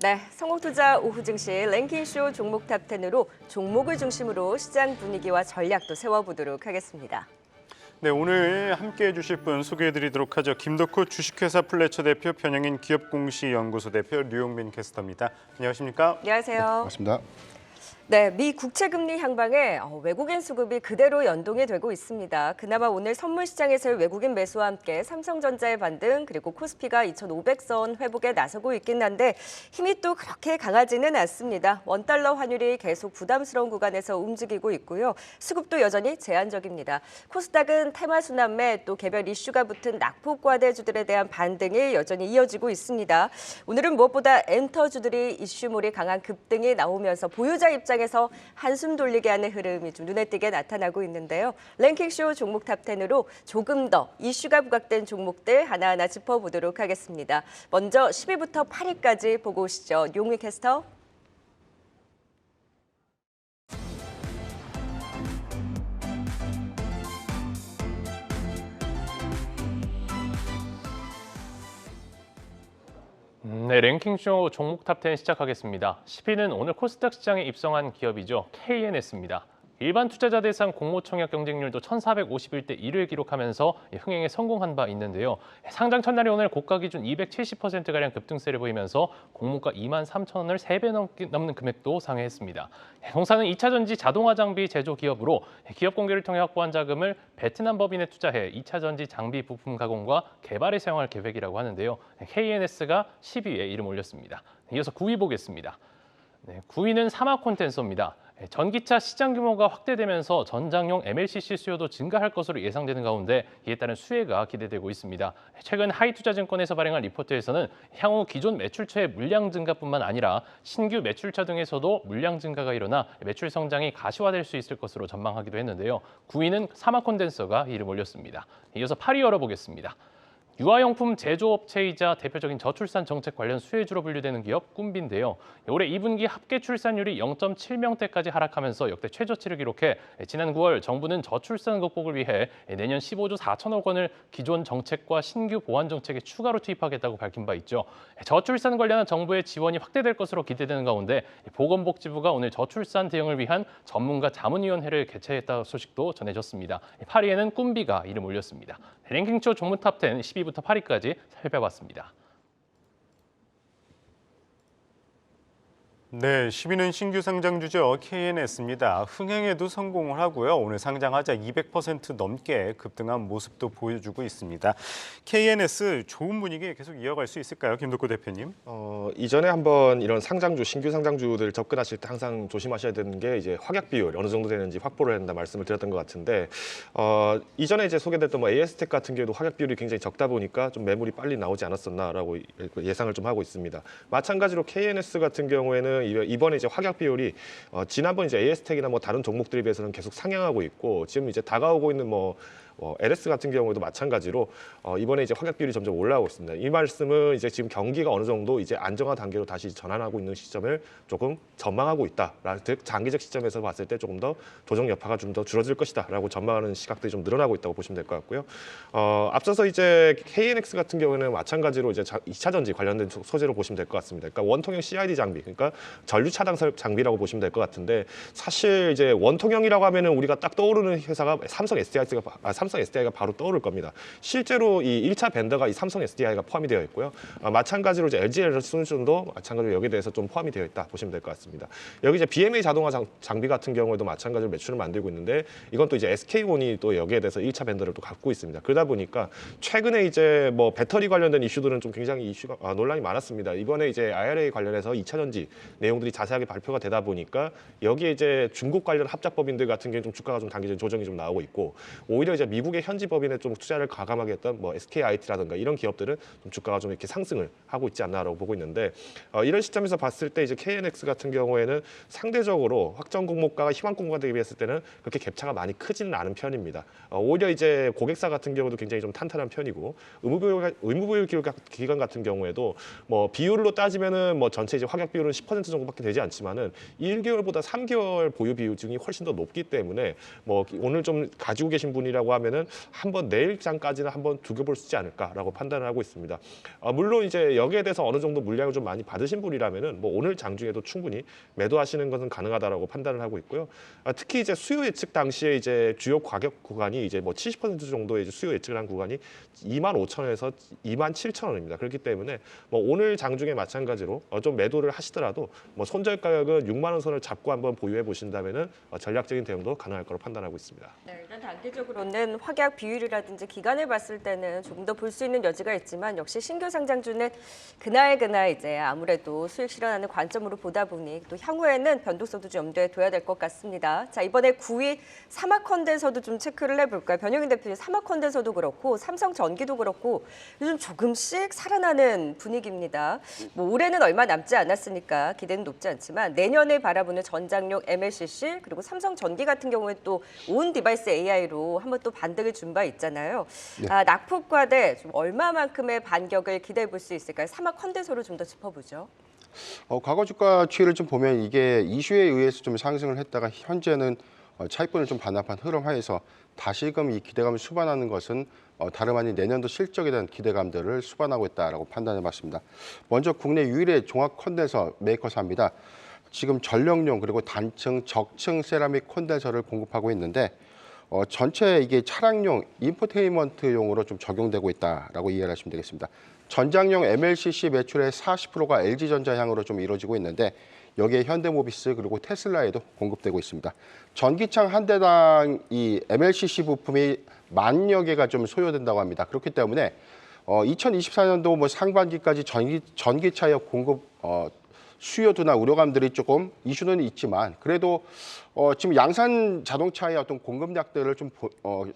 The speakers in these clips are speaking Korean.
네, 성공투자 오후 증시 랭킹쇼 종목 탑10으로 종목을 중심으로 시장 분위기와 전략도 세워보도록 하겠습니다. 네, 오늘 함께해 주실 분 소개해드리도록 하죠. 김덕호 주식회사 플래처 대표, 변영인 기업공시연구소 대표, 류용민 캐스터입니다. 안녕하십니까? 안녕하세요. 반갑습니다. 네, 미 국채금리 향방에 외국인 수급이 그대로 연동이 되고 있습니다. 그나마 오늘 선물 시장에서의 외국인 매수와 함께 삼성전자의 반등 그리고 코스피가 2,500선 회복에 나서고 있긴 한데 힘이 또 그렇게 강하지는 않습니다. 원달러 환율이 계속 부담스러운 구간에서 움직이고 있고요. 수급도 여전히 제한적입니다. 코스닥은 테마 순환매 또 개별 이슈가 붙은 낙폭과대주들에 대한 반등이 여전히 이어지고 있습니다. 오늘은 무엇보다 엔터주들이 이슈몰이 강한 급등이 나오면서 보유자 입장에서 한숨 돌리게 하는 흐름이 좀 눈에 띄게 나타나고 있는데요. 랭킹쇼 종목 탑10으로 조금 더 이슈가 부각된 종목들 하나하나 짚어보도록 하겠습니다. 먼저 10위부터 8위까지 보고 오시죠. 용미 캐스터. 네, 랭킹쇼 종목 탑10 시작하겠습니다. 10위는 오늘 코스닥 시장에 입성한 기업이죠. KNS입니다. 일반 투자자 대상 공모청약 경쟁률도 1,451대 1을 기록하면서 흥행에 성공한 바 있는데요. 상장 첫날에 오늘 고가 기준 270%가량 급등세를 보이면서 공모가 23,000원을 3배 넘는 금액도 상회했습니다. 동사는 2차 전지 자동화 장비 제조 기업으로 기업 공개를 통해 확보한 자금을 베트남 법인에 투자해 2차 전지 장비 부품 가공과 개발에 사용할 계획이라고 하는데요. KNS가 10위에 이름 올렸습니다. 이어서 9위 보겠습니다. 9위는 사마콘텐서입니다. 전기차 시장 규모가 확대되면서 전장용 MLCC 수요도 증가할 것으로 예상되는 가운데 이에 따른 수혜가 기대되고 있습니다. 최근 하이투자증권에서 발행한 리포트에서는 향후 기존 매출처의 물량 증가뿐만 아니라 신규 매출처 등에서도 물량 증가가 일어나 매출 성장이 가시화될 수 있을 것으로 전망하기도 했는데요. 9위는 사마콘덴서가 이름 올렸습니다. 이어서 8위 열어보겠습니다. 유아용품 제조업체이자 대표적인 저출산 정책 관련 수혜주로 분류되는 기업 꿈비인데요. 올해 2분기 합계 출산율이 0.7명대까지 하락하면서 역대 최저치를 기록해 지난 9월 정부는 저출산 극복을 위해 내년 15조 4천억 원을 기존 정책과 신규 보완 정책에 추가로 투입하겠다고 밝힌 바 있죠. 저출산 관련한 정부의 지원이 확대될 것으로 기대되는 가운데 보건복지부가 오늘 저출산 대응을 위한 전문가 자문위원회를 개최했다는 소식도 전해졌습니다. 8위에는 꿈비가 이름 올렸습니다. 랭킹쇼 종목 탑10 10위부터 8위까지 살펴봤습니다. 네, 10위는 신규 상장주죠. KNS입니다. 흥행에도 성공을 하고요. 오늘 상장하자 200% 넘게 급등한 모습도 보여주고 있습니다. KNS 좋은 분위기 계속 이어갈 수 있을까요? 김덕호 대표님. 이전에 한번 이런 상장주, 신규 상장주들 접근하실 때 항상 조심하셔야 되는 게 이제 확약 비율 어느 정도 되는지 확보를 해야 된다 말씀을 드렸던 것 같은데 이전에 이제 소개됐던 뭐 AS텍 같은 경우도 확약 비율이 굉장히 적다 보니까 좀 매물이 빨리 나오지 않았었나라고 예상을 좀 하고 있습니다. 마찬가지로 KNS 같은 경우에는 이번에 이제 확약 비율이 지난번 이제 AS텍이나 뭐 다른 종목들에 비해서는 계속 상향하고 있고 지금 이제 다가오고 있는 LS 같은 경우에도 마찬가지로 이번에 이제 확약 비율이 점점 올라오고 있습니다. 이 말씀은 이제 지금 경기가 어느 정도 이제 안정화 단계로 다시 전환하고 있는 시점을 조금 전망하고 있다. 즉 장기적 시점에서 봤을 때 조금 더 조정 여파가 좀 더 줄어들 것이다라고 전망하는 시각들이 좀 늘어나고 있다고 보시면 될 것 같고요. 앞서서 이제 KNX 같은 경우에는 마찬가지로 이제 2차 전지 관련된 소재로 보시면 될 것 같습니다. 그러니까 원통형 CID 장비, 그러니까 전류 차단 장비라고 보시면 될 것 같은데 사실 이제 원통형이라고 하면은 우리가 딱 떠오르는 회사가 삼성 SDI가 바로 떠오를 겁니다. 실제로 이 1차 벤더가 이 삼성 SDI가 포함이 되어 있고요. 마찬가지로 이제 LG 솔루션도 마찬가지로 여기에 대해서 좀 포함이 되어 있다 보시면 될 것 같습니다. 여기 이제 BMA 자동화 장비 같은 경우에도 마찬가지로 매출을 만들고 있는데 이건 또 이제 SK온이 또 여기에 대해서 1차 벤더를 또 갖고 있습니다. 그러다 보니까 최근에 이제 뭐 배터리 관련된 이슈들은 좀 굉장히 논란이 많았습니다. 이번에 이제 IRA 관련해서 2차 전지 내용들이 자세하게 발표가 되다 보니까 여기에 이제 중국 관련 합작법인들 같은 경우 좀 주가가 좀 단기적인 조정이 좀 나오고 있고 오히려 이제 미국의 현지 법인에 좀 투자를 과감하게 했던 뭐 SKIT라든가 이런 기업들은 좀 주가가 좀 이렇게 상승을 하고 있지 않나라고 보고 있는데 이런 시점에서 봤을 때 이제 KNX 같은 경우에는 상대적으로 확정 공모가가 희망 공모가 되기 비했을 때는 그렇게 갭차가 많이 크지는 않은 편입니다. 오히려 이제 고객사 같은 경우도 굉장히 좀 탄탄한 편이고 의무보유 기간 같은 경우에도 뭐 비율로 따지면은 뭐 전체 이제 확약 비율은 10% 정도밖에 되지 않지만은 1개월보다 3개월 보유 비중이 훨씬 더 높기 때문에 뭐 오늘 좀 가지고 계신 분이라고 하면 하면은 한번 내일장까지는 한번 두고 수 있지 않을까라고 판단을 하고 있습니다. 물론 이제 여기에 대해서 어느 정도 물량을 좀 많이 받으신 분이라면은 뭐 오늘 장중에도 충분히 매도하시는 것은 가능하다라고 판단을 하고 있고요. 특히 이제 수요 예측 당시에 이제 주요 가격 구간이 이제 뭐 70% 정도의 이제 수요 예측을 한 구간이 25,000원에서 27,000원입니다. 그렇기 때문에 뭐 오늘 장중에 마찬가지로 좀 매도를 하시더라도 뭐 손절 가격은 6만 원 선을 잡고 한번 보유해 보신다면은 전략적인 대응도 가능할 거로 판단하고 있습니다. 네, 일단 단기적으로는 확약 비율이라든지 기간을 봤을 때는 조금 더 볼 수 있는 여지가 있지만 역시 신규 상장주는 그날 이제 아무래도 수익 실현하는 관점으로 보다 보니 또 향후에는 변동성도 좀 염두에 둬야 될 것 같습니다. 자, 이번에 9위 사막컨덴서도 좀 체크를 해볼까요? 변영인 대표님 사막컨덴서도 그렇고 삼성전기도 그렇고 요즘 조금씩 살아나는 분위기입니다. 뭐 올해는 얼마 남지 않았으니까 기대는 높지 않지만 내년을 바라보는 전장용 MLCC 그리고 삼성전기 같은 경우에 또 온 디바이스 AI로 한번 또 반등을 준 바 있잖아요. 네. 낙폭과대 좀 얼마만큼의 반격을 기대해 볼 수 있을까요? 사막컨덴서로 좀 더 짚어보죠. 과거 주가 추이를 좀 보면 이게 이슈에 의해서 좀 상승을 했다가 현재는 차익분을 좀 반납한 흐름 하에서 다시금 이 기대감을 수반하는 것은 다름 아닌 내년도 실적에 대한 기대감들을 수반하고 있다라고 판단해봤습니다. 먼저 국내 유일의 종합 콘덴서 메이커사입니다. 지금 전력용 그리고 단층, 적층 세라믹 콘덴서를 공급하고 있는데 전체 이게 차량용 인포테인먼트용으로 좀 적용되고 있다라고 이해를 하시면 되겠습니다. 전장용 MLCC 매출의 40%가 LG전자 향으로 좀 이루어지고 있는데 여기에 현대모비스 그리고 테슬라에도 공급되고 있습니다. 전기창 한 대당 이 MLCC 부품이 10,000여 개가 좀 소요된다고 합니다. 그렇기 때문에 2024년도 뭐 상반기까지 전기차의 공급 수요도나 우려감들이 조금 이슈는 있지만 그래도 지금 양산 자동차의 어떤 공급량들을 좀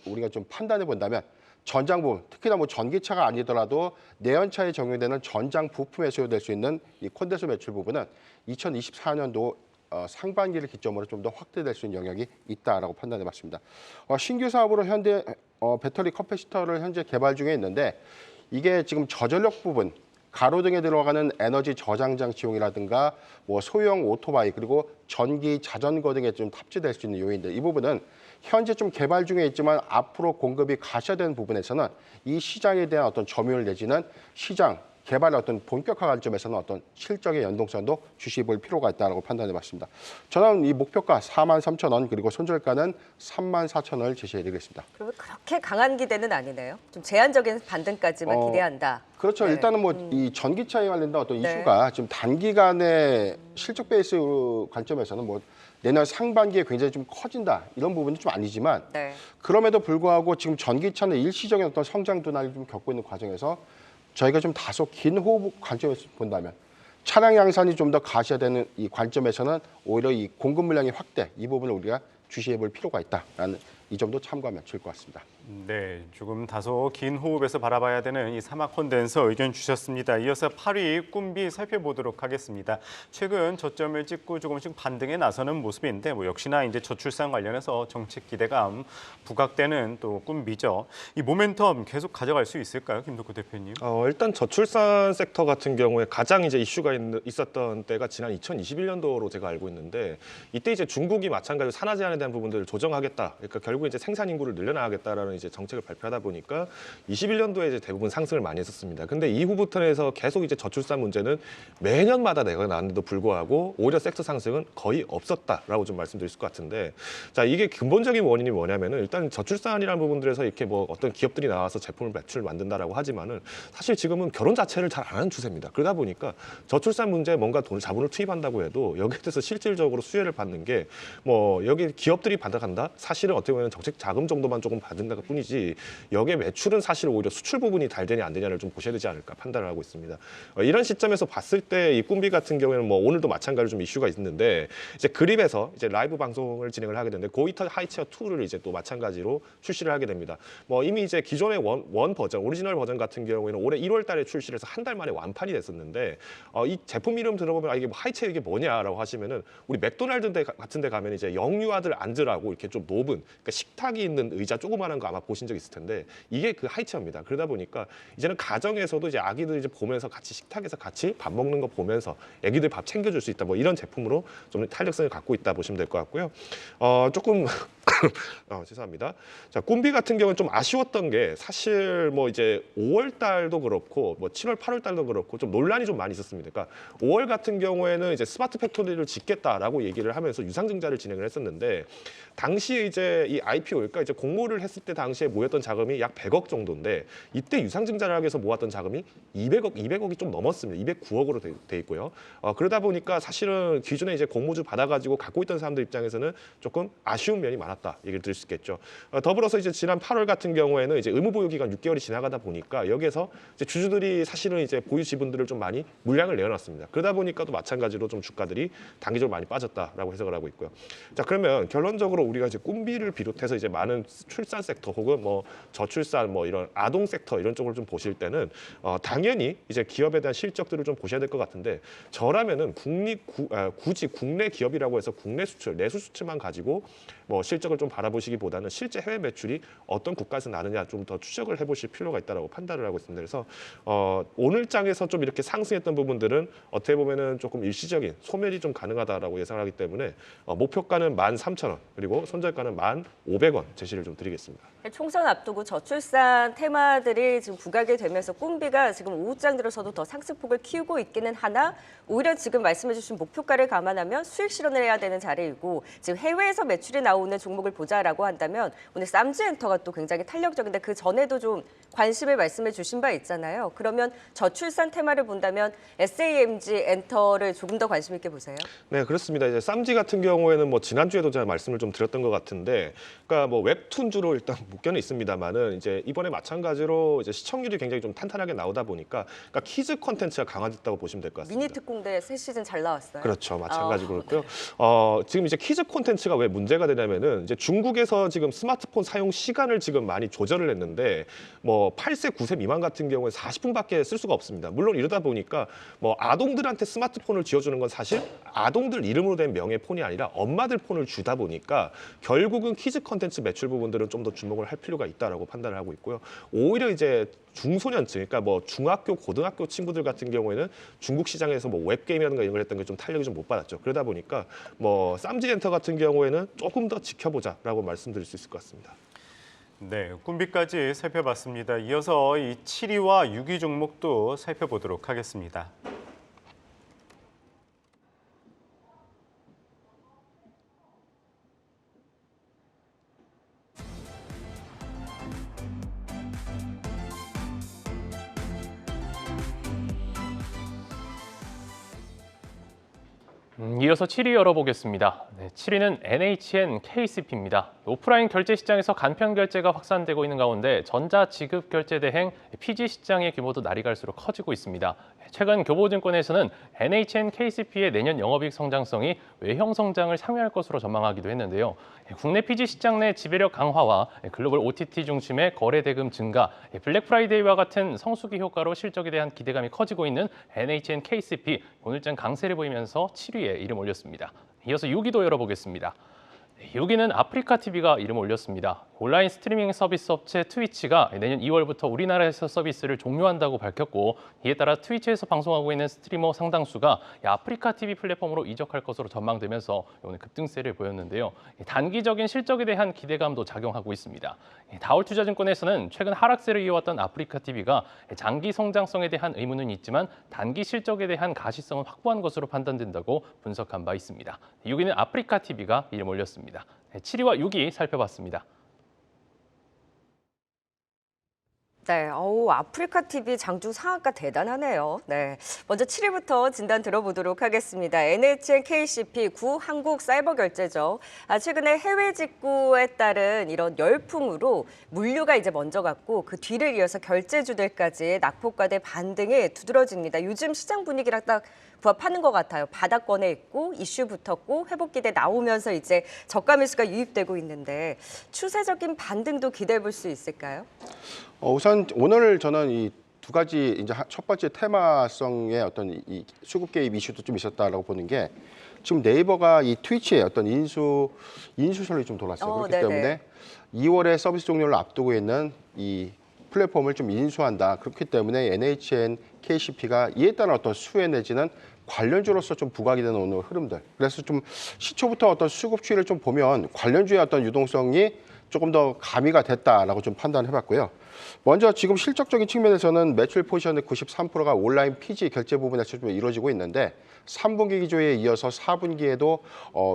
우리가 좀 판단해 본다면 전장 부분, 특히나 뭐 전기차가 아니더라도 내연차에 적용되는 전장 부품에 소요될 수 있는 이 콘덴서 매출 부분은 2024년도 상반기를 기점으로 좀 더 확대될 수 있는 영역이 있다라고 판단해봤습니다. 신규 사업으로 현대 배터리 커패시터를 현재 개발 중에 있는데 이게 지금 저전력 부분, 가로등에 들어가는 에너지 저장 장치용이라든가 뭐 소형 오토바이 그리고 전기 자전거 등에 좀 탑재될 수 있는 요인들 이 부분은 현재 좀 개발 중에 있지만 앞으로 공급이 가셔야되는 부분에서는 이 시장에 대한 어떤 점유율 내지는 시장 개발의 어떤 본격화 관점에서는 어떤 실적의 연동성도 주시해 볼 필요가 있다고 판단해봤습니다. 저는 이 목표가 43,000원 그리고 손절가는 34,000원을 제시해드리겠습니다. 그러면 그렇게 강한 기대는 아니네요. 좀 제한적인 반등까지만 기대한다. 그렇죠. 네. 일단은 뭐 이 전기차에 관련된 어떤 네. 이슈가 지금 단기간에 실적 베이스 관점에서는 뭐 내년 상반기에 굉장히 좀 커진다 이런 부분은 좀 아니지만 네. 그럼에도 불구하고 지금 전기차는 일시적인 어떤 성장 둔화를 좀 겪고 있는 과정에서 저희가 좀 다소 긴 호흡 관점에서 본다면 차량 양산이 좀 더 가셔야되는 이 관점에서는 오히려 이 공급 물량의 확대 이 부분을 우리가 주시해 볼 필요가 있다라는 이 점도 참고하면 좋을 것 같습니다. 네, 조금 다소 긴 호흡에서 바라봐야 되는 이 사막 콘덴서 의견 주셨습니다. 이어서 8위 꿈비 살펴보도록 하겠습니다. 최근 저점을 찍고 조금씩 반등에 나서는 모습인데 뭐 역시나 이제 저출산 관련해서 정책 기대감 부각되는 또 꿈비죠. 이 모멘텀 계속 가져갈 수 있을까요, 김덕구 대표님? 일단 저출산 섹터 같은 경우에 가장 이제 이슈가 있었던 때가 지난 2021년도로 제가 알고 있는데 이때 이제 중국이 마찬가지로 산화 제한에 대한 부분들을 조정하겠다. 그러니까 결국 이제 생산 인구를 늘려나가겠다라는 이제 정책을 발표하다 보니까 21년도에 이제 대부분 상승을 많이 했었습니다. 근데 이후부터 해서 계속 이제 저출산 문제는 매년마다 내가 나왔는데도 불구하고 오히려 섹터 상승은 거의 없었다라고 좀 말씀드릴 수 있을 것 같은데 자 이게 근본적인 원인이 뭐냐면은 일단 저출산이라는 부분들에서 이렇게 뭐 어떤 기업들이 나와서 제품을 매출을 만든다라고 하지만은 사실 지금은 결혼 자체를 잘 안 하는 추세입니다. 그러다 보니까 저출산 문제에 뭔가 돈을 자본을 투입한다고 해도 여기에 대해서 실질적으로 수혜를 받는 게 뭐 여기 기업들이 받아간다 사실은 어떻게 보면 정책 자금 정도만 조금 받는다 뿐이지 여기에 매출은 사실 오히려 수출 부분이 잘 되냐 안 되냐를 좀 보셔야 되지 않을까 판단을 하고 있습니다. 이런 시점에서 봤을 때 이 꿈비 같은 경우에는 뭐 오늘도 마찬가지로 좀 이슈가 있는데 이제 그립에서 이제 라이브 방송을 진행을 하게 되는데 고이터 하이체어 2를 이제 또 마찬가지로 출시를 하게 됩니다. 뭐 이미 이제 기존의 원 버전 오리지널 버전 같은 경우에는 올해 1월달에 출시해서 한 달 만에 완판이 됐었는데 이 제품 이름 들어보면 이게 뭐 하이체어 이게 뭐냐라고 하시면은 우리 맥도날드 같은데 가면 이제 영유아들 앉으라고 이렇게 좀 높은 그러니까 식탁이 있는 의자 조그마한 거 아마 아마 보신 적 있을 텐데 이게 그 하이처입니다. 그러다 보니까 이제는 가정에서도 이제 아기들 이제 보면서 같이 식탁에서 같이 밥 먹는 거 보면서 아기들 밥 챙겨줄 수 있다. 뭐 이런 제품으로 좀 탄력성을 갖고 있다 보시면 될 것 같고요. 조금 죄송합니다. 자, 꿈비 같은 경우는 좀 아쉬웠던 게 사실 뭐 이제 5월 달도 그렇고 뭐 7월, 8월 달도 그렇고 좀 논란이 좀 많이 있었습니다. 그러니까 5월 같은 경우에는 이제 스마트 팩토리를 짓겠다라고 얘기를 하면서 유상증자를 진행을 했었는데 당시에 이제 이 IPO, 그러니까 이제 공모를 했을 때 당시에 모였던 자금이 약 100억 정도인데 이때 유상증자를 하기 위해서 모았던 자금이 200억이 좀 넘었습니다. 209억으로 돼 있고요. 그러다 보니까 사실은 기존에 이제 공모주 받아가지고 갖고 있던 사람들 입장에서는 조금 아쉬운 면이 많았다 얘기를 드릴 수 있겠죠. 더불어서 이제 지난 8월 같은 경우에는 이제 의무 보유 기간 6개월이 지나가다 보니까 여기에서 이제 주주들이 사실은 이제 보유 지분들을 좀 많이 물량을 내어놨습니다. 그러다 보니까 또 마찬가지로 좀 주가들이 단기적으로 많이 빠졌다라고 해석을 하고 있고요. 자, 그러면 결론적으로 우리가 이제 꿈비를 비롯해서 이제 많은 출산 섹터 혹은 뭐 저출산 뭐 이런 아동 섹터 이런 쪽을 좀 보실 때는 당연히 이제 기업에 대한 실적들을 좀 보셔야 될 것 같은데 저라면은 굳이 국내 기업이라고 해서 국내 수출, 내수 수출만 가지고 뭐 실적을 좀 바라보시기보다는 실제 해외 매출이 어떤 국가에서 나느냐 좀 더 추적을 해보실 필요가 있다라고 판단을 하고 있습니다. 그래서 오늘 장에서 좀 이렇게 상승했던 부분들은 어떻게 보면은 조금 일시적인 소멸이 좀 가능하다라고 예상하기 때문에 목표가는 13,000원 그리고 손절가는 1,500원 제시를 좀 드리겠습니다. 총선 앞두고 저출산 테마들이 지금 부각이 되면서 꿈비가 지금 오후장 들어서도 더 상승폭을 키우고 있기는 하나 오히려 지금 말씀해주신 목표가를 감안하면 수익 실현을 해야 되는 자리이고 지금 해외에서 매출이 나오는 종목을 보자라고 한다면 오늘 쌈지엔터가 또 굉장히 탄력적인데 그 전에도 좀 관심을 말씀해 주신 바 있잖아요. 그러면 저출산 테마를 본다면 SAMG 엔터를 조금 더 관심 있게 보세요. 네, 그렇습니다. 이제 쌈지 같은 경우에는 뭐 지난주에도 제가 말씀을 좀 드렸던 것 같은데, 그러니까 뭐 웹툰주로 일단 묶여는 있습니다만은 이제 이번에 마찬가지로 이제 시청률이 굉장히 좀 탄탄하게 나오다 보니까, 그러니까 키즈 콘텐츠가 강화됐다고 보시면 될 것 같습니다. 미니 특공대 새 시즌 잘 나왔어요. 그렇죠, 마찬가지로 그렇고요. 지금 이제 키즈 콘텐츠가 왜 문제가 되냐면은 이제 중국에서 지금 스마트폰 사용 시간을 지금 많이 조절을 했는데 뭐 8세, 9세 미만 같은 경우에 40분밖에 쓸 수가 없습니다. 물론 이러다 보니까 뭐 아동들한테 스마트폰을 쥐어주는 건 사실 아동들 이름으로 된 명예폰이 아니라 엄마들 폰을 주다 보니까 결국은 키즈 콘텐츠 매출 부분들은 좀 더 주목을 할 필요가 있다라고 판단을 하고 있고요. 오히려 이제 중소년층, 그러니까 뭐 중학교, 고등학교 친구들 같은 경우에는 중국 시장에서 뭐 웹게임이라든가 이런 걸 했던 게 좀 탄력이 좀 못 받았죠. 그러다 보니까 뭐 쌈지엔터 같은 경우에는 조금 더 지켜보자라고 말씀드릴 수 있을 것 같습니다. 네, 꿈비까지 살펴봤습니다. 이어서 이 7위와 6위 종목도 살펴보도록 하겠습니다. 이어서 7위 열어보겠습니다. 네, 7위는 NHN KCP입니다. 오프라인 결제 시장에서 간편 결제가 확산되고 있는 가운데 전자지급 결제 대행 PG 시장의 규모도 날이 갈수록 커지고 있습니다. 최근 교보증권에서는 NHN KCP의 내년 영업이익 성장성이 외형 성장을 상회할 것으로 전망하기도 했는데요. 국내 PG 시장 내 지배력 강화와 글로벌 OTT 중심의 거래 대금 증가, 블랙 프라이데이와 같은 성수기 효과로 실적에 대한 기대감이 커지고 있는 NHN KCP, 오늘장 강세를 보이면서 7위에 이름 올렸습니다. 이어서 6위도 열어보겠습니다. 6위는 아프리카TV가 이름 올렸습니다. 온라인 스트리밍 서비스 업체 트위치가 내년 2월부터 우리나라에서 서비스를 종료한다고 밝혔고 이에 따라 트위치에서 방송하고 있는 스트리머 상당수가 아프리카TV 플랫폼으로 이적할 것으로 전망되면서 오늘 급등세를 보였는데요. 단기적인 실적에 대한 기대감도 작용하고 있습니다. 다올투자증권에서는 최근 하락세를 이어왔던 아프리카TV가 장기 성장성에 대한 의문은 있지만 단기 실적에 대한 가시성은 확보한 것으로 판단된다고 분석한 바 있습니다. 6위는 아프리카TV가 이름 올렸습니다. 7위와 6위 살펴봤습니다. 네, 아프리카TV 장중 상한가 대단하네요. 네, 먼저 7위부터 진단 들어보도록 하겠습니다. NHN KCP 구 한국사이버결제죠. 최근에 해외 직구에 따른 이런 열풍으로 물류가 이제 먼저 갔고 그 뒤를 이어서 결제주들까지 낙폭과대 반등이 두드러집니다. 요즘 시장 분위기랑 딱 부합하는 것 같아요. 바닥권에 있고 이슈 붙었고 회복 기대 나오면서 이제 저가 매수가 유입되고 있는데 추세적인 반등도 기대해 볼 수 있을까요? 우선 오늘 저는 이 두 가지 이제 첫 번째 테마성의 어떤 이 수급 개입 이슈도 좀 있었다라고 보는 게 지금 네이버가 이 트위치의 어떤 인수설이 좀 돌았어요. 그렇기 네네. 때문에 2월에 서비스 종료를 앞두고 있는 이 플랫폼을 좀 인수한다. 그렇기 때문에 NHN, KCP가 이에 따른 어떤 수혜 내지는 관련주로서 좀 부각이 되는 오늘 흐름들. 그래서 좀 시초부터 어떤 수급 추이를 좀 보면 관련주의 어떤 유동성이 조금 더 가미가 됐다라고 좀 판단해봤고요. 먼저 지금 실적적인 측면에서는 매출 포지션의 93%가 온라인 PG 결제 부분에서 좀 이루어지고 있는데 3분기 기조에 이어서 4분기에도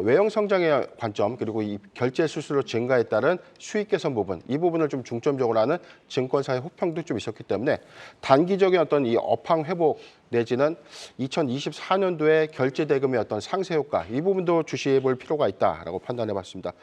외형 성장의 관점 그리고 이 결제 수수료 증가에 따른 수익 개선 부분 이 부분을 좀 중점적으로 하는 증권사의 호평도 좀 있었기 때문에 단기적인 어떤 이 업황 회복 내지는 2024년도에 결제 대금의 어떤 상세 효과 이 부분도 주시해 볼 필요가 있다라고 판단해 봤습니다.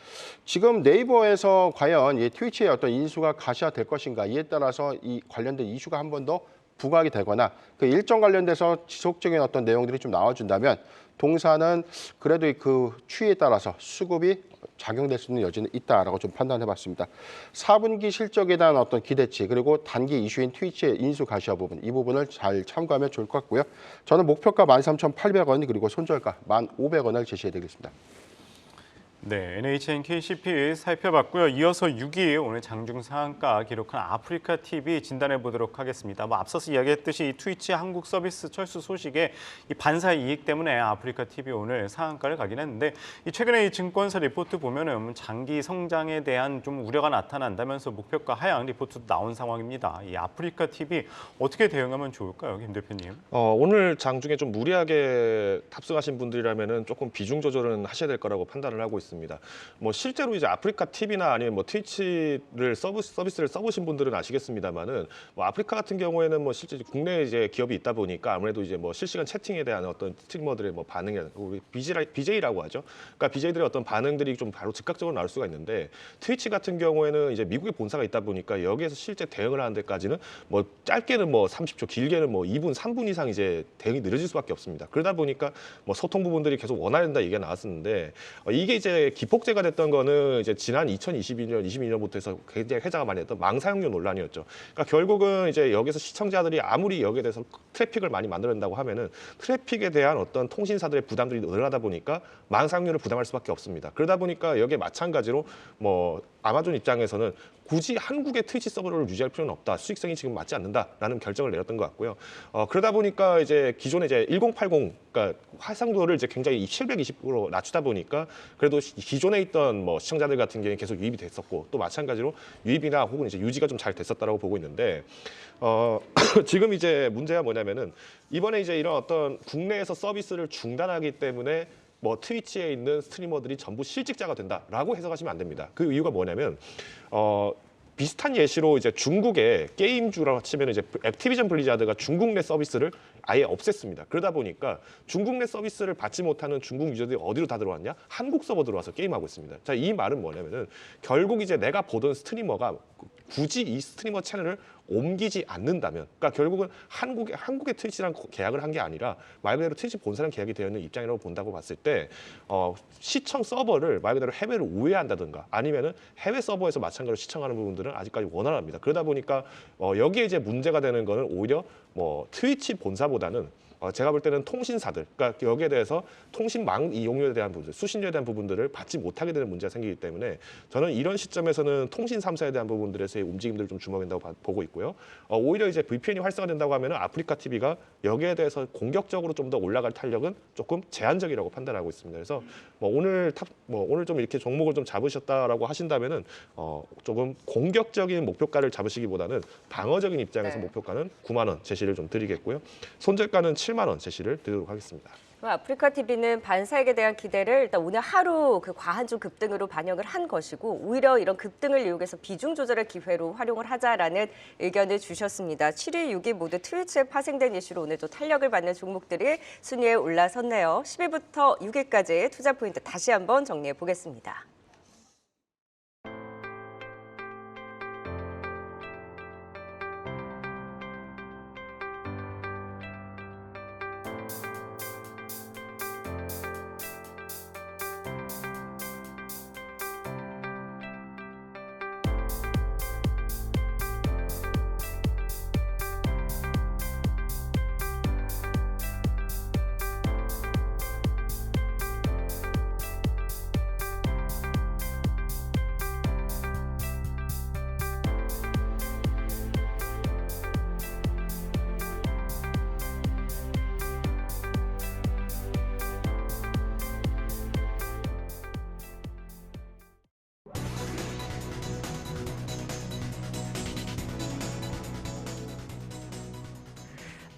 지금 네이버에서 과연 이 트위치의 어떤 인수가 가시화될 것인가 이에 따라서 이 관련된 이슈가 한 번 더 부각이 되거나 그 일정 관련돼서 지속적인 어떤 내용들이 좀 나와준다면 동사는 그래도 그 추이에 따라서 수급이 작용될 수 있는 여지는 있다라고 좀 판단해봤습니다. 4분기 실적에 대한 어떤 기대치 그리고 단기 이슈인 트위치의 인수 가시화 부분 이 부분을 잘 참고하면 좋을 것 같고요. 저는 목표가 13,800원 그리고 손절가 1,500원을 제시해드리겠습니다. 네, NHN KCP 살펴봤고요. 이어서 6위 오늘 장중 상한가 기록한 아프리카 TV 진단해 보도록 하겠습니다. 앞서서 이야기했듯이 이 트위치 한국 서비스 철수 소식에 이 반사 이익 때문에 아프리카 TV 오늘 상한가를 가긴 했는데 최근에 이 증권사 리포트 보면은 장기 성장에 대한 좀 우려가 나타난다면서 목표가 하향 리포트도 나온 상황입니다. 이 아프리카 TV 어떻게 대응하면 좋을까요, 김 대표님? 오늘 장중에 좀 무리하게 탑승하신 분들이라면은 조금 비중 조절은 하셔야 될 거라고 판단을 하고 있습니다. 뭐 실제로 이제 아프리카 TV나 아니면 뭐 트위치를 서비스를 써보신 분들은 아시겠습니다만은 뭐 아프리카 같은 경우에는 뭐 실제 국내 이제 기업이 있다 보니까 아무래도 이제 뭐 실시간 채팅에 대한 어떤 스트리머들의 뭐 반응이 우리 BJ라고 하죠. 그러니까 BJ들의 어떤 반응들이 좀 바로 즉각적으로 나올 수가 있는데 트위치 같은 경우에는 이제 미국에 본사가 있다 보니까 여기에서 실제 대응을 하는 데까지는 뭐 짧게는 뭐 30초, 길게는 뭐 2분, 3분 이상 이제 대응이 늦어질 수밖에 없습니다. 그러다 보니까 뭐 소통 부분들이 계속 원활해야 된다 얘기가 나왔었는데 이게 이제 기폭제가 됐던 거는 이제 지난 2022년, 22년부터 해서 굉장히 회자가 많이 했던 망사용료 논란이었죠. 그러니까 결국은 이제 여기서 시청자들이 아무리 여기에 대해서 트래픽을 많이 만들어낸다고 하면은 트래픽에 대한 어떤 통신사들의 부담들이 늘어나다 보니까 망사용료를 부담할 수밖에 없습니다. 그러다 보니까 여기에 마찬가지로 뭐 아마존 입장에서는 굳이 한국의 트위치 서버를 유지할 필요는 없다. 수익성이 지금 맞지 않는다라는 결정을 내렸던 것 같고요. 그러다 보니까 이제 기존에 이제 1080 그러니까 화상도를 이제 굉장히 720으로 낮추다 보니까 그래도 기존에 있던 뭐 시청자들 같은 경우에 계속 유입이 됐었고 또 마찬가지로 유입이나 혹은 이제 유지가 좀 잘 됐었다라고 보고 있는데 지금 이제 문제가 뭐냐면은 이번에 이제 이런 어떤 국내에서 서비스를 중단하기 때문에 뭐 트위치에 있는 스트리머들이 전부 실직자가 된다라고 해석하시면 안 됩니다. 그 이유가 뭐냐면 비슷한 예시로 이제 중국의 게임주라고 치면 이제 액티비전 블리자드가 중국 내 서비스를 아예 없앴습니다. 그러다 보니까 중국 내 서비스를 받지 못하는 중국 유저들이 어디로 다 들어왔냐? 한국 서버 들어와서 게임하고 있습니다. 자, 이 말은 뭐냐면은 결국 이제 내가 보던 스트리머가 굳이 이 스트리머 채널을 옮기지 않는다면, 그러니까 결국은 한국의 트위치랑 계약을 한 게 아니라 말 그대로 트위치 본사랑 계약이 되어 있는 입장이라고 본다고 봤을 때 시청 서버를 말 그대로 해외로 우회한다든가 아니면은 해외 서버에서 마찬가지로 시청하는 부분들은 아직까지 원활합니다. 그러다 보니까 여기에 이제 문제가 되는 거는 오히려 뭐 트위치 본사보다는 제가 볼 때는 통신사들, 그러니까 여기에 대해서 통신망 이용료에 대한 부분, 수신료에 대한 부분들을 받지 못하게 되는 문제가 생기기 때문에 저는 이런 시점에서는 통신 3사에 대한 부분들에서의 움직임들을 좀 주목한다고 보고 있고요. 오히려 이제 VPN이 활성화된다고 하면 아프리카 TV가 여기에 대해서 공격적으로 좀 더 올라갈 탄력은 조금 제한적이라고 판단하고 있습니다. 그래서 오늘 좀 이렇게 종목을 좀 잡으셨다라고 하신다면은 조금 공격적인 목표가를 잡으시기보다는 방어적인 입장에서 네. 목표가는 9만 원 제시를 좀 드리겠고요. 손절가는 7만 원 제시를 드리도록 하겠습니다. 아프리카 TV는 반사액에 대한 기대를 일단 오늘 하루 그 과한주 급등으로 반영을 한 것이고 오히려 이런 급등을 이용해서 비중 조절의 기회로 활용을 하자라는 의견을 주셨습니다. 7위, 6위 모두 트위치에 파생된 이슈로 오늘도 탄력을 받는 종목들이 순위에 올라섰네요. 10위부터 6위까지 투자 포인트 다시 한번 정리해 보겠습니다.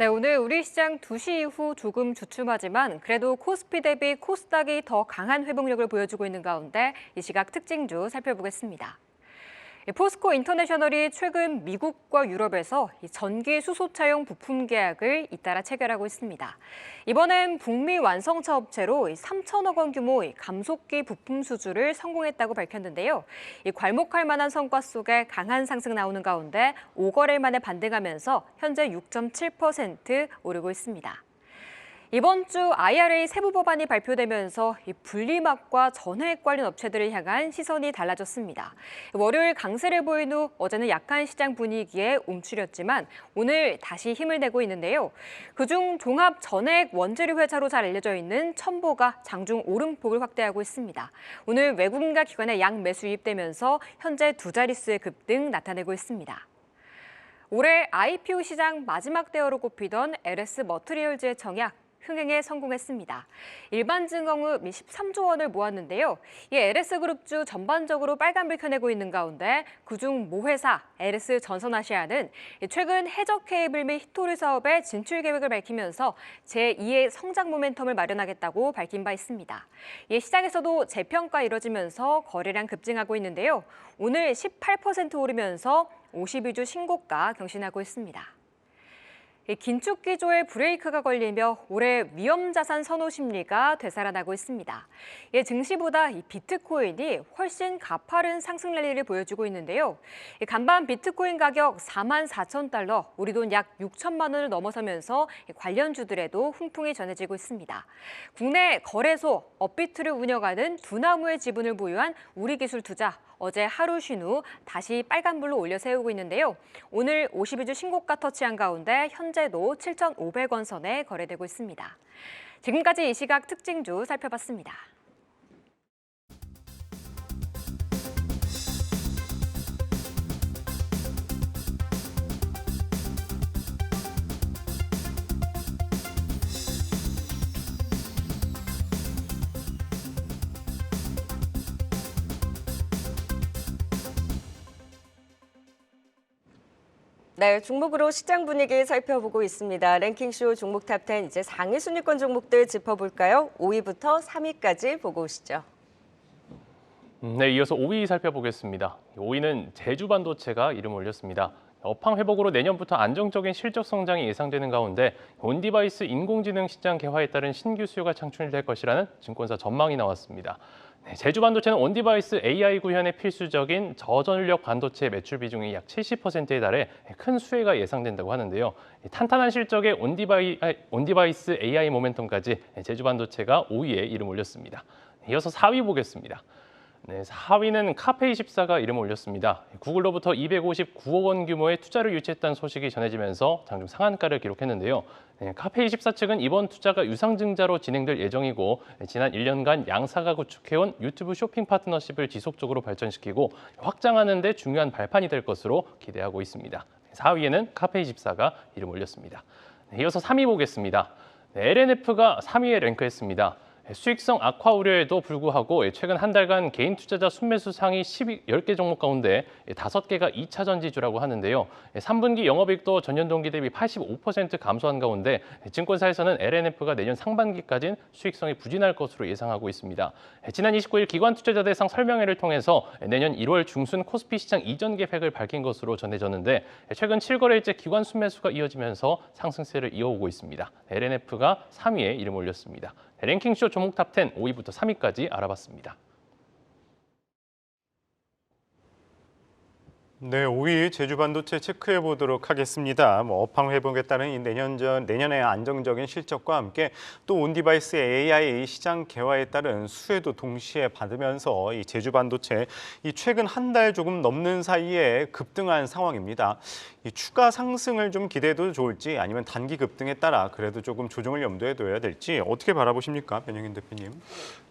네, 오늘 우리 시장 2시 이후 조금 주춤하지만 그래도 코스피 대비 코스닥이 더 강한 회복력을 보여주고 있는 가운데 이 시각 특징주 살펴보겠습니다. 포스코 인터내셔널이 최근 미국과 유럽에서 전기 수소차용 부품 계약을 잇따라 체결하고 있습니다. 이번엔 북미 완성차 업체로 3천억 원 규모 감속기 부품 수주를 성공했다고 밝혔는데요. 괄목할 만한 성과 속에 강한 상승 나오는 가운데 5거래일 만에 반등하면서 현재 6.7% 오르고 있습니다. 이번 주 IRA 세부 법안이 발표되면서 분리막과 전해액 관련 업체들을 향한 시선이 달라졌습니다. 월요일 강세를 보인 후 어제는 약한 시장 분위기에 움츠렸지만 오늘 다시 힘을 내고 있는데요. 그중 종합 전해액 원재료 회사로 잘 알려져 있는 첨보가 장중 오름폭을 확대하고 있습니다. 오늘 외국인과 기관의 양 매수 유입되면서 현재 두 자릿수의 급등 나타내고 있습니다. 올해 IPO 시장 마지막 대어로 꼽히던 LS 머트리얼즈의 청약, 흥행에 성공했습니다. 일반 증강후 13조 원을 모았는데요. 이 LS그룹주 전반적으로 빨간불 켜내고 있는 가운데 그중 모회사 LS 전선아시아는 최근 해적 케이블 및 히토리 사업의 진출 계획을 밝히면서 제2의 성장 모멘텀을 마련하겠다고 밝힌 바 있습니다. 시장에서도 재평가 이뤄지면서 거래량 급증하고 있는데요. 오늘 18% 오르면서 52주 신고가 경신하고 있습니다. 긴축 기조에 브레이크가 걸리며 올해 위험자산 선호 심리가 되살아나고 있습니다. 증시보다 비트코인이 훨씬 가파른 상승 랠리를 보여주고 있는데요. 간밤 비트코인 가격 44,000달러, 우리 돈 약 6천만 원을 넘어서면서 관련주들에도 훈풍이 전해지고 있습니다. 국내 거래소 업비트를 운영하는 두나무의 지분을 보유한 우리기술투자, 어제 하루 쉰 후 다시 빨간불로 올려 세우고 있는데요. 오늘 52주 신고가 터치한 가운데 현재도 7,500원 선에 거래되고 있습니다. 지금까지 이 시각 특징주 살펴봤습니다. 네, 종목으로 시장 분위기 살펴보고 있습니다. 랭킹쇼 종목 탑10 이제 상위 순위권 종목들 짚어볼까요? 5위부터 3위까지 보고 오시죠. 네, 이어서 5위 살펴보겠습니다. 5위는 제주반도체가 이름을 올렸습니다. 업황 회복으로 내년부터 안정적인 실적 성장이 예상되는 가운데 온디바이스 인공지능 시장 개화에 따른 신규 수요가 창출될 것이라는 증권사 전망이 나왔습니다. 네, 제주반도체는 온디바이스 AI 구현에 필수적인 저전력 반도체 매출 비중이 약 70%에 달해 큰 수혜가 예상된다고 하는데요. 탄탄한 실적의 온디바이스 AI 모멘텀까지 제주반도체가 5위에 이름 올렸습니다. 이어서 4위 보겠습니다. 네, 4위는 카페24가 이름을 올렸습니다. 구글로부터 259억 원 규모의 투자를 유치했다는 소식이 전해지면서 장중 상한가를 기록했는데요. 네, 카페24 측은 이번 투자가 유상증자로 진행될 예정이고 지난 1년간 양사가 구축해온 유튜브 쇼핑 파트너십을 지속적으로 발전시키고 확장하는 데 중요한 발판이 될 것으로 기대하고 있습니다. 4위에는 카페24가 이름 올렸습니다. 네, 이어서 3위 보겠습니다. 네, LNF가 3위에 랭크했습니다. 수익성 악화 우려에도 불구하고 최근 한 달간 개인 투자자 순매수 상위 10개 종목 가운데 5개가 2차 전지주라고 하는데요. 3분기 영업이익도 전년 동기 대비 85% 감소한 가운데 증권사에서는 LNF가 내년 상반기까지는 수익성이 부진할 것으로 예상하고 있습니다. 지난 29일 기관 투자자 대상 설명회를 통해서 내년 1월 중순 코스피 시장 이전 계획을 밝힌 것으로 전해졌는데 최근 7거래일째 기관 순매수가 이어지면서 상승세를 이어오고 있습니다. LNF가 3위에 이름 올렸습니다. 랭킹쇼 종목 탑10 5위부터 3위까지 알아봤습니다. 네, 5위 제주반도체 체크해 보도록 하겠습니다. 업황 회복에 따른 이 내년의 안정적인 실적과 함께 또 온디바이스 AI 시장 개화에 따른 수혜도 동시에 받으면서 이 제주반도체 최근 한 달 조금 넘는 사이에 급등한 상황입니다. 이 추가 상승을 좀 기대해도 좋을지 아니면 단기 급등에 따라 그래도 조금 조정을 염두에 둬야 될지 어떻게 바라보십니까, 변영인 대표님?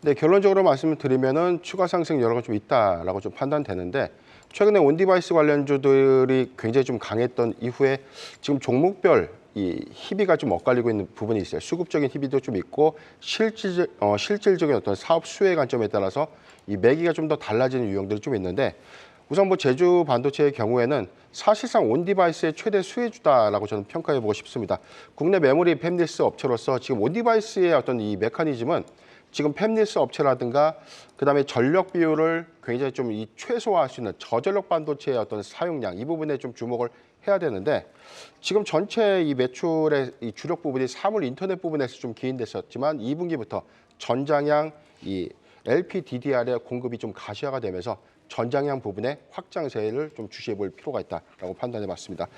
네, 결론적으로 말씀을 드리면은 추가 상승 여러가 좀 있다라고 좀 판단되는데. 최근에 온디바이스 관련주들이 굉장히 좀 강했던 이후에 지금 종목별 이 희비가 좀 엇갈리고 있는 부분이 있어요. 수급적인 희비도 좀 있고 실질적인 어떤 사업 수혜 관점에 따라서 이 매기가 좀 더 달라지는 유형들이 좀 있는데 우선 뭐 제주 반도체의 경우에는 사실상 온 디바이스의 최대 수혜주다라고 저는 평가해보고 싶습니다. 국내 메모리 팹리스 업체로서 지금 온 디바이스의 어떤 이 메커니즘은 지금 팹리스 업체라든가 그다음에 전력 비율을 굉장히 좀 이 최소화할 수 있는 저전력 반도체의 어떤 사용량 이 부분에 좀 주목을 해야 되는데 지금 전체 이 매출의 이 주력 부분이 사물 인터넷 부분에서 좀 기인됐었지만 2분기부터 전장량 이 LPDDR의 공급이 좀 가시화가 되면서 전장량 부분의 확장세를 좀 주시해 볼 필요가 있다라고 판단해 봤습니다.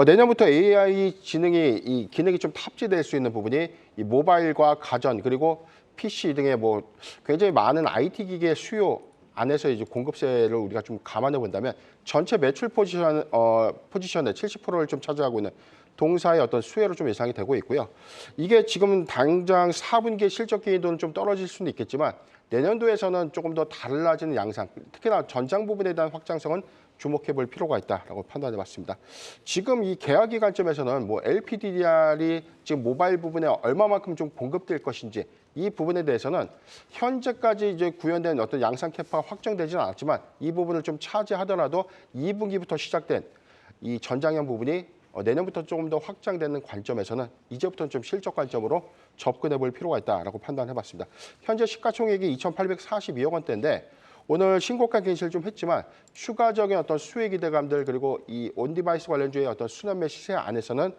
내년부터 AI 이 기능이 좀 탑재될 수 있는 부분이 이 모바일과 가전 그리고 PC 등의 뭐 굉장히 많은 IT 기기의 수요 안에서 이제 공급세를 우리가 좀 감안해 본다면 전체 매출 포지션의 70%를 좀 차지하고 있는 동사의 어떤 수혜로 좀 예상이 되고 있고요. 이게 지금 당장 4분기 실적 기여도는 좀 떨어질 수는 있겠지만 내년도에서는 조금 더 달라지는 양상, 특히나 전장 부분에 대한 확장성은 주목해 볼 필요가 있다라고 판단해 봤습니다. 지금 이 계약기 관점에서는 뭐 LPDDR이 지금 모바일 부분에 얼마만큼 좀 공급될 것인지 이 부분에 대해서는 현재까지 이제 구현된 어떤 양산 캐파가 확정되지는 않았지만 이 부분을 좀 차지하더라도 2분기부터 시작된 이 전장형 부분이 내년부터 조금 더 확장되는 관점에서는 이제부터는 좀 실적 관점으로 접근해 볼 필요가 있다라고 판단해 봤습니다. 현재 시가총액이 2,842억 원대인데 오늘 신고가 갱신을 좀 했지만 추가적인 어떤 수혜 기대감들 그리고 이 온디바이스 관련주의 어떤 수남매 시세 안에서는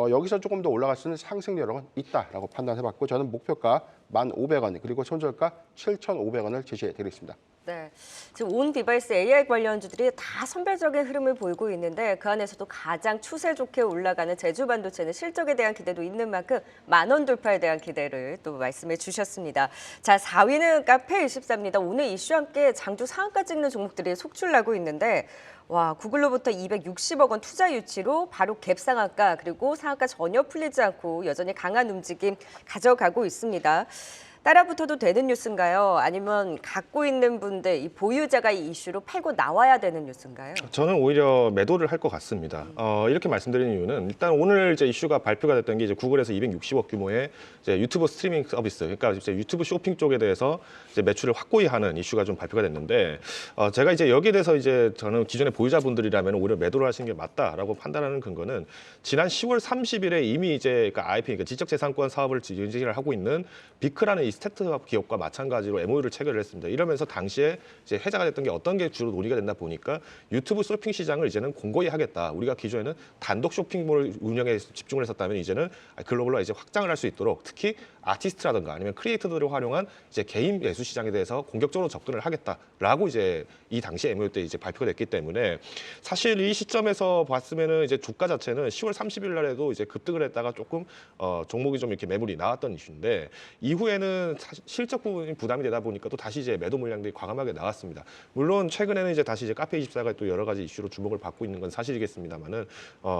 여기서 조금 더 올라갈 수 있는 상승 여력은 있다라고 판단해봤고 저는 목표가 1,500원 그리고 손절가 7,500원을 제시해 드리겠습니다. 네, 지금 온 디바이스 AI 관련주들이 다 선별적인 흐름을 보이고 있는데 그 안에서도 가장 추세 좋게 올라가는 제주 반도체는 실적에 대한 기대도 있는 만큼 10,000원 돌파에 대한 기대를 또 말씀해 주셨습니다. 자, 4위는 카페24입니다. 오늘 이슈와 함께 장주 상한가 찍는 종목들이 속출나고 있는데 와, 구글로부터 260억 원 투자 유치로 바로 갭 상한가 그리고 상한가 전혀 풀리지 않고 여전히 강한 움직임 가져가고 있습니다. 따라붙어도 되는 뉴스인가요? 아니면 갖고 있는 분들, 이 보유자가 이 이슈로 팔고 나와야 되는 뉴스인가요? 저는 오히려 매도를 할 것 같습니다. 이렇게 말씀드리는 이유는 일단 오늘 이제 이슈가 발표가 됐던 게 이제 구글에서 260억 규모의 이제 유튜브 스트리밍 서비스, 그러니까 이제 유튜브 쇼핑 쪽에 대해서 이제 매출을 확고히 하는 이슈가 좀 발표가 됐는데 제가 이제 여기에 대해서 이제 저는 기존의 보유자분들이라면 오히려 매도를 하시는 게 맞다라고 판단하는 근거는 지난 10월 30일에 이미 이제 그러니까 IP, 그러니까 지적재산권 사업을 인지를 하고 있는 비크라는 이 스타트업 기업과 마찬가지로 MOU를 체결을 했습니다. 이러면서 당시에 이제 해자가 됐던 게 어떤 게 주로 논의가 된다 보니까 유튜브 쇼핑 시장을 이제는 공고히 하겠다. 우리가 기존에는 단독 쇼핑몰 운영에 집중을 했었다면 이제는 글로벌로 이제 확장을 할 수 있도록 특히 아티스트라든가 아니면 크리에이터들을 활용한 이제 개인 매수 시장에 대해서 공격적으로 접근을 하겠다라고 이제 이 당시 MOU 때 이제 발표가 됐기 때문에 사실 이 시점에서 봤으면은 이제 주가 자체는 10월 30일 날에도 이제 급등을 했다가 조금 종목이 좀 이렇게 매물이 나왔던 이슈인데 이후에는 실적 부분이 부담이 되다 보니까 또 다시 이제 매도 물량들이 과감하게 나왔습니다. 물론 최근에는 이제 다시 이제 카페24가 또 여러 가지 이슈로 주목을 받고 있는 건 사실이겠습니다만은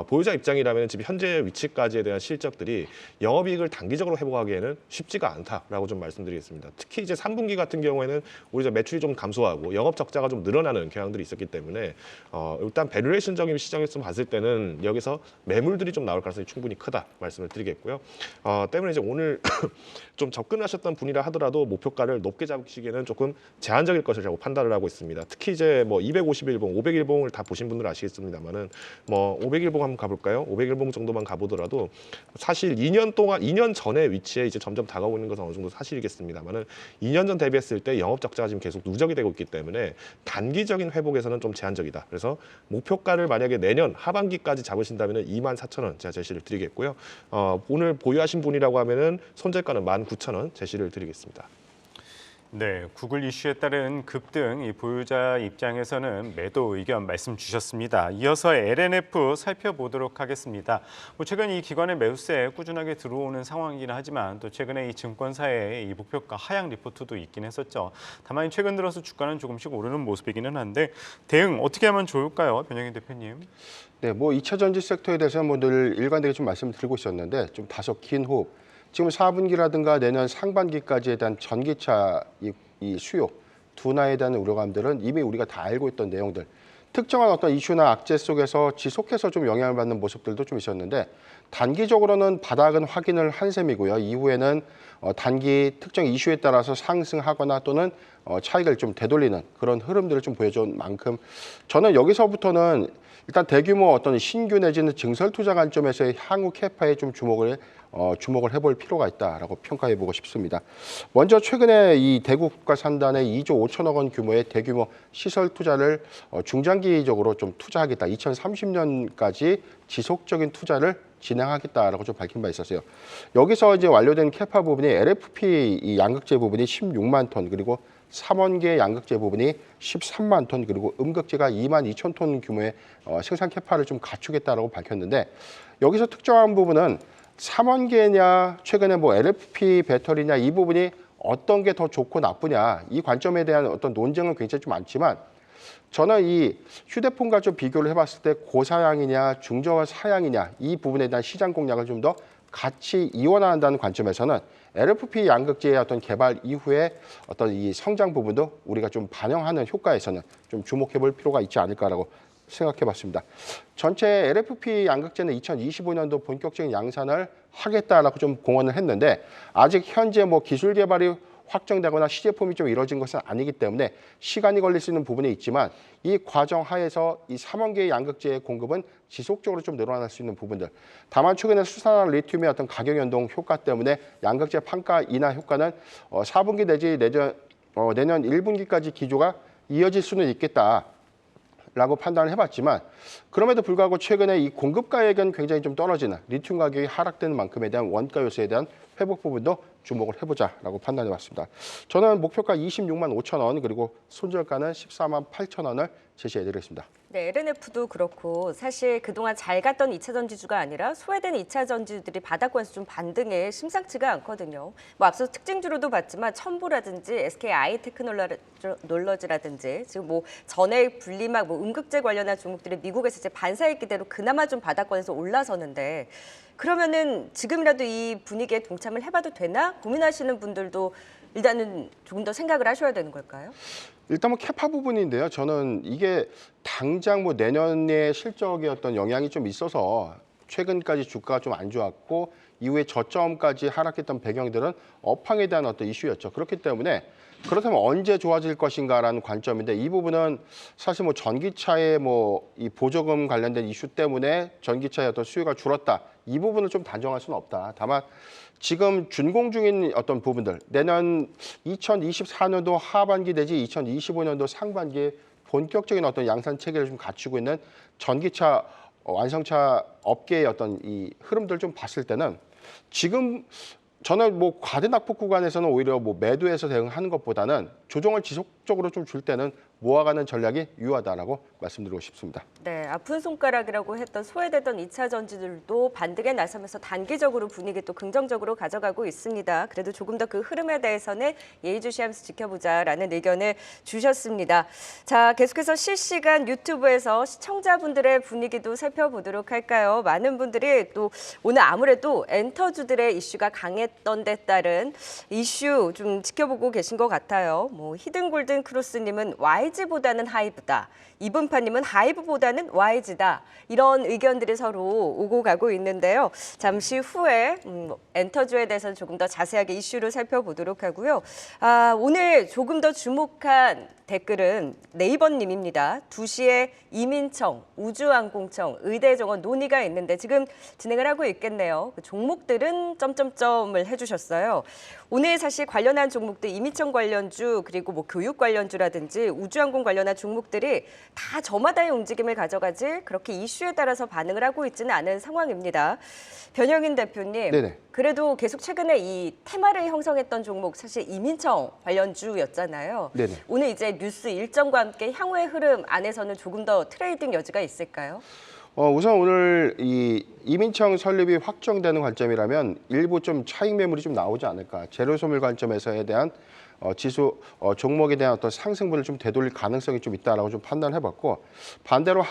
보유자 입장이라면 지금 현재 위치까지에 대한 실적들이 영업이익을 단기적으로 회복하기에는 쉽지가 않다라고 좀 말씀드리겠습니다. 특히 이제 3분기 같은 경우에는 오히려 매출이 좀 감소하고 영업 적자가 좀 늘어나는 경향들이 있었기 때문에 일단 배류레이션적인 시장에서 봤을 때는 여기서 매물들이 좀 나올 가능성이 충분히 크다 말씀을 드리겠고요. 때문에 이제 오늘 좀 접근하셨던 분이라 하더라도 목표가를 높게 잡으시기에는 조금 제한적일 것이라고 판단을 하고 있습니다. 특히 이제 뭐 251봉, 500일봉을 다 보신 분들은 아시겠습니다만은 뭐 500일봉 한번 가볼까요? 500일봉 정도만 가보더라도 사실 2년 전의 위치에 이제 점점 다가오고 있는 것은 어느 정도 사실이겠습니다만은 2년 전 대비했을 때 영업 적자가 지금 계속 누적이 되고 있기 때문에 단기적인 회복에서는 좀 제한적이다. 그래서 목표가를 만약에 내년 하반기까지 잡으신다면은 24,000원 제가 제시를 드리겠고요. 오늘 보유하신 분이라고 하면은 손절가는 19,000원 제시를 드리겠습니다. 네, 구글 이슈에 따른 급등, 이 보유자 입장에서는 매도 의견 말씀 주셨습니다. 이어서 LNF 살펴보도록 하겠습니다. 최근 이 기관의 매수세 꾸준하게 들어오는 상황이긴 하지만 또 최근에 이 증권사의 이 목표가 하향 리포트도 있긴 했었죠. 다만 최근 들어서 주가는 조금씩 오르는 모습이기는 한데 대응 어떻게 하면 좋을까요, 변영인 대표님? 네, 뭐 2차 전지 섹터에 대해서는 뭐 늘 일관되게 좀 말씀드리고 있었는데 좀 다소 긴 호흡. 지금 4분기라든가 내년 상반기까지에 대한 전기차 이 수요 둔화에 대한 우려감들은 이미 우리가 다 알고 있던 내용들. 특정한 어떤 이슈나 악재 속에서 지속해서 좀 영향을 받는 모습들도 좀 있었는데 단기적으로는 바닥은 확인을 한 셈이고요. 이후에는 단기 특정 이슈에 따라서 상승하거나 또는 차익을 좀 되돌리는 그런 흐름들을 좀 보여준 만큼 저는 여기서부터는 일단 대규모 어떤 신규 내지는 증설 투자 관점에서의 향후 캐파에 좀 주목을 해볼 필요가 있다라고 평가해보고 싶습니다. 먼저 최근에 이 대구 국가산단에 2조 5천억 원 규모의 대규모 시설 투자를 중장기적으로 좀 투자하겠다. 2030년까지 지속적인 투자를 진행하겠다라고 좀 밝힌 바 있었어요. 여기서 이제 완료된 캐파 부분이 LFP 이 양극재 부분이 16만 톤 그리고 삼원계 양극재 부분이 13만 톤 그리고 음극재가 2만 2천 톤 규모의 생산 캐파를 좀 갖추겠다라고 밝혔는데 여기서 특정한 부분은 삼원계냐 최근에 뭐 LFP 배터리냐 이 부분이 어떤 게 더 좋고 나쁘냐 이 관점에 대한 어떤 논쟁은 굉장히 좀 많지만 저는 이 휴대폰과 좀 비교를 해봤을 때 고사양이냐 중저사양이냐 이 부분에 대한 시장 공략을 좀 더 같이 이원한다는 관점에서는 LFP 양극재의 어떤 개발 이후에 어떤 이 성장 부분도 우리가 좀 반영하는 효과에서는 좀 주목해볼 필요가 있지 않을까라고 생각해봤습니다. 전체 LFP 양극재는 2025년도 본격적인 양산을 하겠다라고 좀 공언을 했는데 아직 현재 뭐 기술 개발이 확정되거나 시제품이 좀 이루어진 것은 아니기 때문에 시간이 걸릴 수 있는 부분이 있지만 이 과정 하에서 이 3원계의 양극재의 공급은 지속적으로 좀 늘어날 수 있는 부분들. 다만 최근에 수산화 리튬의 어떤 가격 연동 효과 때문에 양극재 판가 인하 효과는 4분기 내지 내년 1분기까지 기조가 이어질 수는 있겠다. 라고 판단을 해봤지만 그럼에도 불구하고 최근에 이 공급 가격은 굉장히 좀 떨어지는 리튬 가격이 하락되는 만큼에 대한 원가 요소에 대한 회복 부분도 주목을 해보자라고 판단해봤습니다. 저는 목표가 26만 5천 원 그리고 손절가는 14만 8천 원을 제시해드리겠습니다. 네, LNF도 그렇고 사실 그동안 잘 갔던 2차 전지주가 아니라 소외된 2차 전지들이 바닥권에서 좀 반등에 심상치가 않거든요. 뭐 앞서 특징주로도 봤지만 첨보라든지 SK 아이테크놀러지라든지 지금 뭐 전액 분리막 뭐 음극재 관련한 종목들이 미국에서 이제 반사익 기대로 그나마 좀 바닥권에서 올라서는데 그러면은 지금이라도 이 분위기에 동참을 해봐도 되나 고민하시는 분들도 일단은 조금 더 생각을 하셔야 되는 걸까요? 일단 뭐 캐파 부분인데요. 저는 이게 당장 뭐 내년에 실적에 어떤 영향이 좀 있어서 최근까지 주가가 좀 안 좋았고 이후에 저점까지 하락했던 배경들은 업황에 대한 어떤 이슈였죠. 그렇기 때문에 그렇다면 언제 좋아질 것인가라는 관점인데 이 부분은 사실 뭐 전기차의 뭐 이 보조금 관련된 이슈 때문에 전기차의 어떤 수요가 줄었다. 이 부분을 좀 단정할 수는 없다. 다만 지금 준공 중인 어떤 부분들 내년 2024년도 하반기 내지 2025년도 상반기에 본격적인 어떤 양산 체계를 좀 갖추고 있는 전기차 완성차 업계의 어떤 이 흐름들 좀 봤을 때는 지금 저는 뭐 과대낙폭 구간에서는 오히려 뭐 매도해서 대응하는 것보다는 조정을 지속적으로 좀 줄 때는 모아가는 전략이 유효하다라고 말씀드리고 싶습니다. 네, 아픈 손가락이라고 했던 소외되던 2차 전지들도 반등에 나서면서 단기적으로 분위기 또 긍정적으로 가져가고 있습니다. 그래도 조금 더 그 흐름에 대해서는 예의주시하면서 지켜보자라는 의견을 주셨습니다. 자, 계속해서 실시간 유튜브에서 시청자분들의 분위기도 살펴보도록 할까요? 많은 분들이 또 오늘 아무래도 엔터주들의 이슈가 강했던 데 따른 이슈 좀 지켜보고 계신 것 같아요. 뭐 히든골든 크로스님은 YG보다는 하이브다. 이분파님은 하이브보다는 YG다. 이런 의견들이 서로 오고 가고 있는데요. 잠시 후에 엔터주에 대해서는 조금 더 자세하게 이슈를 살펴보도록 하고요. 오늘 조금 더 주목한 댓글은 네이버님입니다. 2시에 이민청, 우주항공청, 의대정원 논의가 있는데 지금 진행을 하고 있겠네요. 그 종목들은 점점점을 해주셨어요. 오늘 사실 관련한 종목들 이민청 관련주 그리고 뭐 교육 관련주라든지 우주항공 관련한 종목들이 다 저마다의 움직임을 가져가지 그렇게 이슈에 따라서 반응을 하고 있지는 않은 상황입니다. 변영인 대표님, 네네. 그래도 계속 최근에 이 테마를 형성했던 종목 사실 이민청 관련주였잖아요. 네네. 오늘 이제 뉴스 일정과 함께 향후의 흐름 안에서는 조금 더 트레이딩 여지가 있을까요? 우선 오늘 이 이민청 설립이 확정되는 관점이라면 일부 좀 차익 매물이 좀 나오지 않을까. 재료소멸 관점에서에 대한 지수 종목에 대한 어떤 상승분을 좀 되돌릴 가능성이 좀 있다라고 좀 판단해봤고 반대로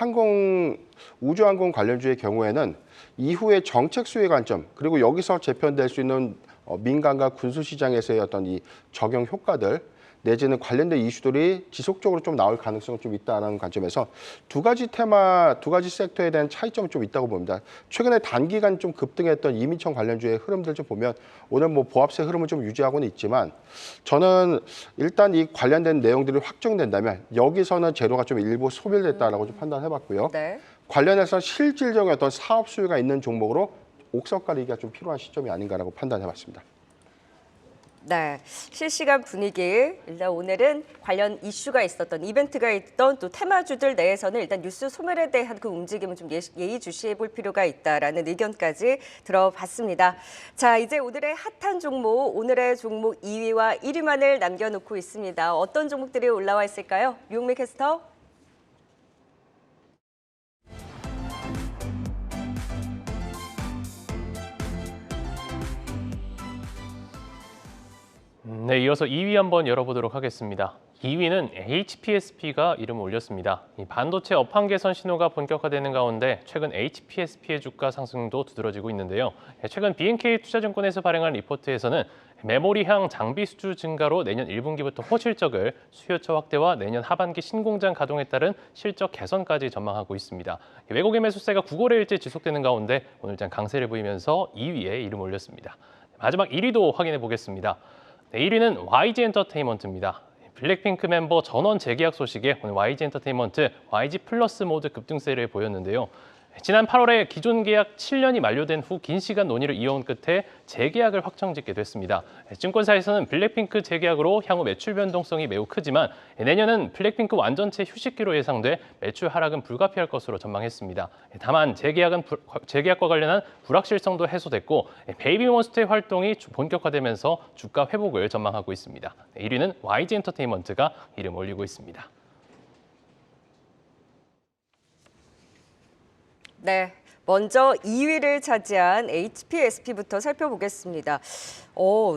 우주항공 관련주의 경우에는 이후에 정책 수혜 관점 그리고 여기서 재편될 수 있는 민간과 군수 시장에서의 어떤 이 적용 효과들 내지는 관련된 이슈들이 지속적으로 좀 나올 가능성이 좀 있다라는 관점에서 두 가지 테마, 두 가지 섹터에 대한 차이점이 좀 있다고 봅니다. 최근에 단기간 좀 급등했던 이민청 관련주의 흐름들 좀 보면 오늘 뭐 보합세 흐름을 좀 유지하고는 있지만 저는 일단 이 관련된 내용들이 확정된다면 여기서는 재료가 좀 일부 소멸됐다라고 좀 판단해봤고요. 네. 관련해서 실질적인 어떤 사업 수요가 있는 종목으로 옥석 가리기가 좀 필요한 시점이 아닌가라고 판단해봤습니다. 네, 실시간 분위기 일단 오늘은 관련 이슈가 있었던 이벤트가 있던 또 테마주들 내에서는 일단 뉴스 소멸에 대한 그 움직임은 좀 예의주시해 볼 필요가 있다라는 의견까지 들어봤습니다. 자, 이제 오늘의 핫한 종목, 오늘의 종목 2위와 1위만을 남겨놓고 있습니다. 어떤 종목들이 올라와 있을까요? 류용미 캐스터. 네, 이어서 2위 한번 열어보도록 하겠습니다. 2위는 HPSP가 이름을 올렸습니다. 이 반도체 업황 개선 신호가 본격화되는 가운데 최근 HPSP의 주가 상승도 두드러지고 있는데요. 최근 BNK 투자증권에서 발행한 리포트에서는 메모리향 장비 수주 증가로 내년 1분기부터 호실적을, 수요처 확대와 내년 하반기 신공장 가동에 따른 실적 개선까지 전망하고 있습니다. 외국인 매수세가 9거래일째 지속되는 가운데 오늘장 강세를 보이면서 2위에 이름을 올렸습니다. 마지막 1위도 확인해 보겠습니다. 네, 1위는 YG 엔터테인먼트입니다. 블랙핑크 멤버 전원 재계약 소식에 오늘 YG 엔터테인먼트 YG 플러스 모드 급등세를 보였는데요. 지난 8월에 기존 계약 7년이 만료된 후 긴 시간 논의를 이어온 끝에 재계약을 확정짓게 됐습니다. 증권사에서는 블랙핑크 재계약으로 향후 매출 변동성이 매우 크지만 내년은 블랙핑크 완전체 휴식기로 예상돼 매출 하락은 불가피할 것으로 전망했습니다. 다만 재계약과 관련한 불확실성도 해소됐고 베이비몬스터의 활동이 본격화되면서 주가 회복을 전망하고 있습니다. 1위는 YG 엔터테인먼트가 이름 올리고 있습니다. 네, 먼저 2위를 차지한 HPSP부터 살펴보겠습니다.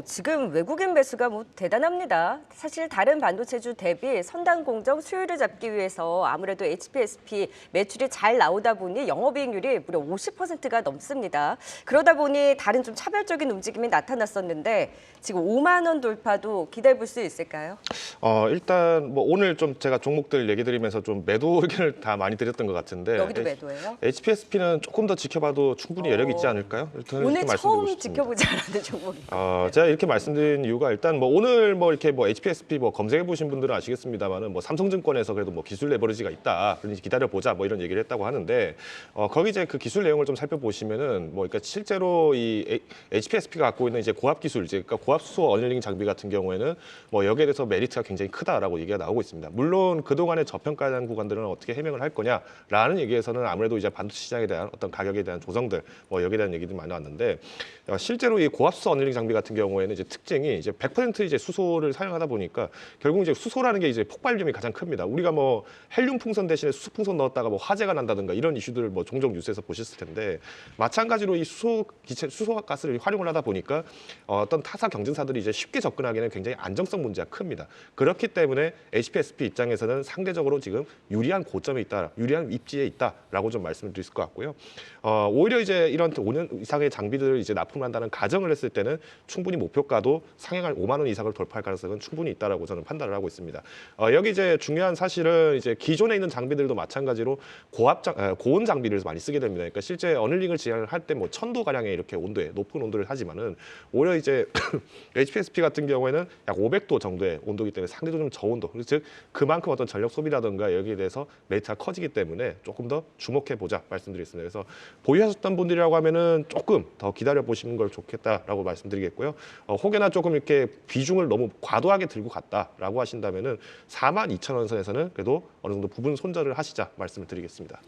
지금 외국인 매수가 뭐 대단합니다. 사실 다른 반도체주 대비 선단 공정 수요를 잡기 위해서 아무래도 HPSP 매출이 잘 나오다 보니 영업이익률이 무려 50%가 넘습니다. 그러다 보니 다른 좀 차별적인 움직임이 나타났었는데 지금 5만 원 돌파도 기대해 볼 수 있을까요? 일단 뭐 오늘 좀 제가 종목들 얘기 드리면서 좀 매도 의견을 다 많이 드렸던 것 같은데 여기도 매도예요? HPSP는 조금 더 지켜봐도 충분히 여력이 있지 않을까요? 일단 오늘 이렇게 처음 말씀드리고 싶습니다. 지켜보자라는 종목이. 제가 이렇게 말씀드린 이유가 일단 뭐 오늘 뭐 이렇게 뭐 HPSP 뭐 검색해 보신 분들은 아시겠습니다만은 뭐 삼성증권에서 그래도 뭐 기술 레버리지가 있다, 그러니 기다려 보자 뭐 이런 얘기를 했다고 하는데 거기 이제 그 기술 내용을 좀 살펴보시면은 뭐 그러니까 실제로 이 HPSP가 갖고 있는 이제 고압 기술, 이제 그러니까 고압 수소 어닝 장비 같은 경우에는 뭐 여기에 대해서 메리트가 굉장히 크다라고 얘기가 나오고 있습니다. 물론 그 동안의 저평가된 구간들은 어떻게 해명을 할 거냐라는 얘기에서는 아무래도 이제 반도체 시장에 대한 어떤 가격에 대한 조정들 뭐 여기에 대한 얘기들이 많이 나왔는데 실제로 이 고압 수소 어닝 장비 같은 경우에는 이제 특징이 이제 100% 이제 수소를 사용하다 보니까 결국 이제 수소라는 게 이제 폭발력이 가장 큽니다. 우리가 뭐 헬륨 풍선 대신에 수소 풍선 넣었다가 뭐 화재가 난다든가 이런 이슈들을 뭐 종종 뉴스에서 보셨을 텐데 마찬가지로 이 수소가스를 활용을 하다 보니까 어떤 타사 경쟁사들이 이제 쉽게 접근하기는 굉장히 안정성 문제가 큽니다. 그렇기 때문에 HPSP 입장에서는 상대적으로 지금 유리한 고점에 있다, 유리한 입지에 있다라고 좀 말씀을 드릴 것 같고요. 오히려 이제 이런 5년 이상의 장비들을 이제 납품을 한다는 가정을 했을 때는 충분히 목표가도 상향할 5만 원 이상을 돌파할 가능성은 충분히 있다라고 저는 판단을 하고 있습니다. 여기 이제 중요한 사실은 이제 기존에 있는 장비들도 마찬가지로 고온 장비를 많이 쓰게 됩니다. 그러니까 실제 어닝을 진행을 할 때 뭐 1000도 가량의 이렇게 온도에 높은 온도를 하지만은 오히려 이제 HPSP 같은 경우에는 약 500도 정도의 온도이기 때문에 상대적으로 좀 저온도, 즉 그만큼 어떤 전력 소비라든가 여기에 대해서 메리트가 커지기 때문에 조금 더 주목해 보자 말씀드리겠습니다. 그래서 보유하셨던 분들이라고 하면은 조금 더 기다려 보시는 걸 좋겠다라고 말씀드리겠고요. 혹여나 조금 이렇게 비중을 너무 과도하게 들고 갔다라고 하신다면은 42,000원 선에서는 그래도 어느 정도 부분 손절을 하시자 말씀을 드리겠습니다.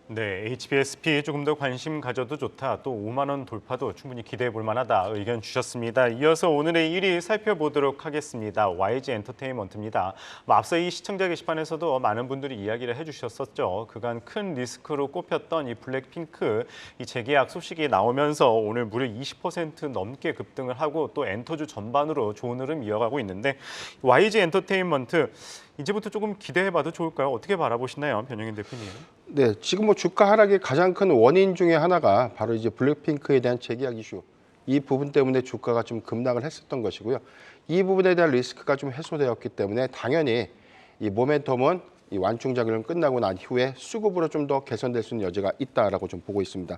네, HPSP 조금 더 관심 가져도 좋다. 또 5만 원 돌파도 충분히 기대해 볼 만하다. 의견 주셨습니다. 이어서 오늘의 1위 살펴보도록 하겠습니다. YG 엔터테인먼트입니다. 앞서 이 시청자 게시판에서도 많은 분들이 이야기를 해주셨었죠. 그간 큰 리스크로 꼽혔던 이 블랙핑크 이 재계약 소식이 나오면서 오늘 무려 20% 넘게 급등을 하고 또 엔터주 전반으로 좋은 흐름 이어가고 있는데 YG 엔터테인먼트 이제부터 조금 기대해봐도 좋을까요? 어떻게 바라보시나요, 변영인 대표님? 네, 지금 뭐 주가 하락의 가장 큰 원인 중에 하나가 바로 이제 블랙핑크에 대한 재계약 이슈. 이 부분 때문에 주가가 좀 급락을 했었던 것이고요. 이 부분에 대한 리스크가 좀 해소되었기 때문에 당연히 이 모멘텀은 이 완충작용을 끝나고 난 이후에 수급으로 좀 더 개선될 수 있는 여지가 있다라고 좀 보고 있습니다.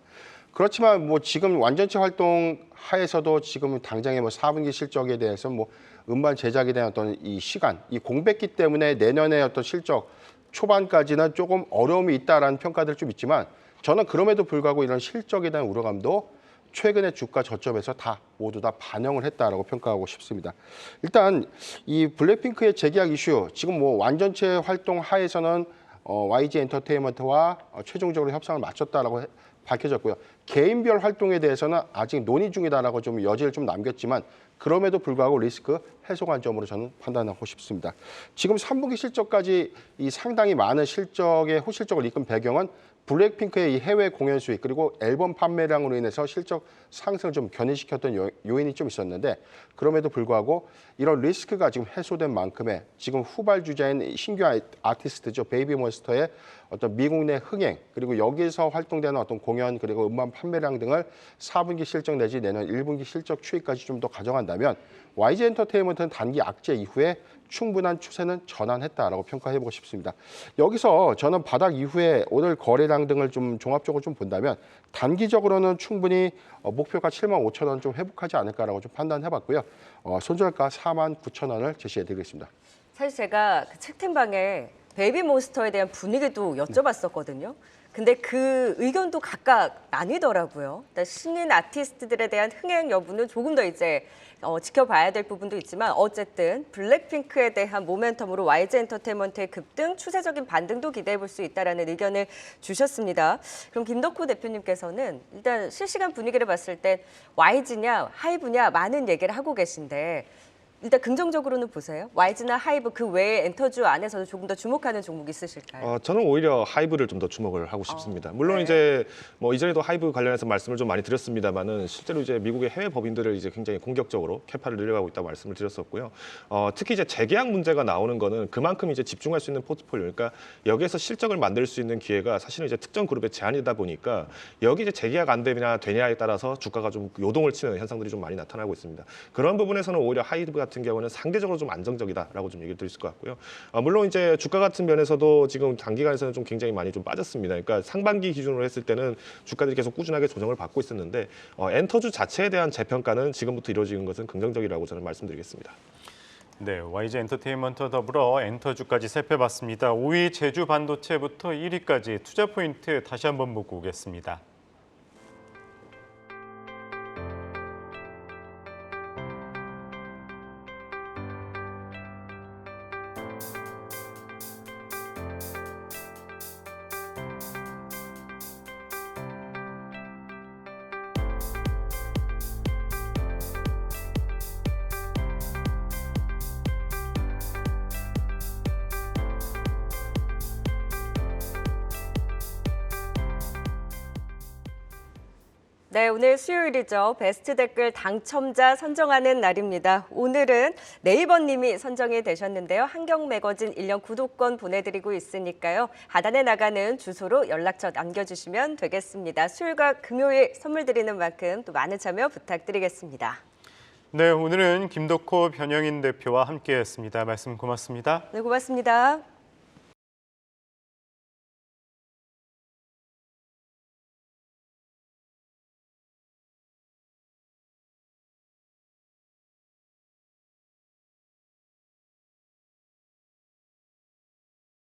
그렇지만 뭐 지금 완전체 활동 하에서도 지금 당장의 뭐 4분기 실적에 대해서 뭐 음반 제작에 대한 어떤 이 시간, 이 공백기 때문에 내년의 어떤 실적 초반까지는 조금 어려움이 있다라는 평가들 좀 있지만 저는 그럼에도 불구하고 이런 실적에 대한 우려감도 최근의 주가 저점에서 모두 다 반영을 했다라고 평가하고 싶습니다. 일단 이 블랙핑크의 재계약 이슈 지금 뭐 완전체 활동 하에서는 YG 엔터테인먼트와 최종적으로 협상을 마쳤다라고 밝혀졌고요. 개인별 활동에 대해서는 아직 논의 중이다라고 좀 여지를 좀 남겼지만 그럼에도 불구하고 리스크 해소 관점으로 저는 판단하고 싶습니다. 지금 3분기 실적까지 이 상당히 많은 실적의 호실적을 이끈 배경은 블랙핑크의 이 해외 공연 수익 그리고 앨범 판매량으로 인해서 실적 상승을 좀 견인시켰던 요인이 좀 있었는데 그럼에도 불구하고 이런 리스크가 지금 해소된 만큼의 지금 후발 주자인 신규 아티스트죠. 베이비몬스터의 어떤 미국 내 흥행 그리고 여기에서 활동되는 어떤 공연 그리고 음반 판매량 등을 4분기 실적 내지 내년 1분기 실적 추이까지 좀 더 가져간다면 YG 엔터테인먼트는 단기 악재 이후에 충분한 추세는 전환했다라고 평가해보고 싶습니다. 여기서 저는 바닥 이후에 오늘 거래량 등을 좀 종합적으로 좀 본다면 단기적으로는 충분히 목표가 75,000원 좀 회복하지 않을까라고 좀 판단해봤고요. 손절가 49,000원을 제시해드리겠습니다. 사실 제가 그 책템방에 베이비몬스터에 대한 분위기도 여쭤봤었거든요. 근데 그 의견도 각각 나뉘더라고요. 그러니까 신인 아티스트들에 대한 흥행 여부는 조금 더 이제 지켜봐야 될 부분도 있지만 어쨌든 블랙핑크에 대한 모멘텀으로 YG 엔터테인먼트의 급등, 추세적인 반등도 기대해 볼 수 있다라는 의견을 주셨습니다. 그럼 김덕호 대표님께서는 일단 실시간 분위기를 봤을 때 YG냐 하이브냐 많은 얘기를 하고 계신데 일단 긍정적으로는 보세요. YG나 하이브 그 외에 엔터주 안에서도 조금 더 주목하는 종목이 있으실까요? 저는 오히려 하이브를 좀 더 주목을 하고 싶습니다. 물론 네. 이제 뭐 이전에도 하이브 관련해서 말씀을 좀 많이 드렸습니다만은 실제로 이제 미국의 해외 법인들을 이제 굉장히 공격적으로 캐파를 늘려가고 있다고 말씀을 드렸었고요. 특히 이제 재계약 문제가 나오는 거는 그만큼 이제 집중할 수 있는 포트폴리오, 그러니까 여기에서 실적을 만들 수 있는 기회가 사실은 이제 특정 그룹의 제한이다 보니까 여기 이제 재계약 안 되냐에 따라서 주가가 좀 요동을 치는 현상들이 좀 많이 나타나고 있습니다. 그런 부분에서는 오히려 하이브 같은 경우는 상대적으로 좀 안정적이다라고 좀 얘기를 드릴 수 있을 것 같고요. 물론 이제 주가 같은 면에서도 지금 단기간에서는 좀 굉장히 많이 좀 빠졌습니다. 그러니까 상반기 기준으로 했을 때는 주가들이 계속 꾸준하게 조정을 받고 있었는데 엔터주 자체에 대한 재평가는 지금부터 이루어지는 것은 긍정적이라고 저는 말씀드리겠습니다. 네, YG 엔터테인먼트와 더불어 엔터주까지 살펴봤습니다. 5위 제주 반도체부터 1위까지 투자 포인트 다시 한번 보고 오겠습니다. 네, 오늘 수요일이죠. 베스트 댓글 당첨자 선정하는 날입니다. 오늘은 네이버님이 선정이 되셨는데요. 한경매거진 1년 구독권 보내드리고 있으니까요. 하단에 나가는 주소로 연락처 남겨주시면 되겠습니다. 수요일과 금요일 선물 드리는 만큼 또 많은 참여 부탁드리겠습니다. 네, 오늘은 김덕호 변영인 대표와 함께했습니다. 말씀 고맙습니다. 네, 고맙습니다.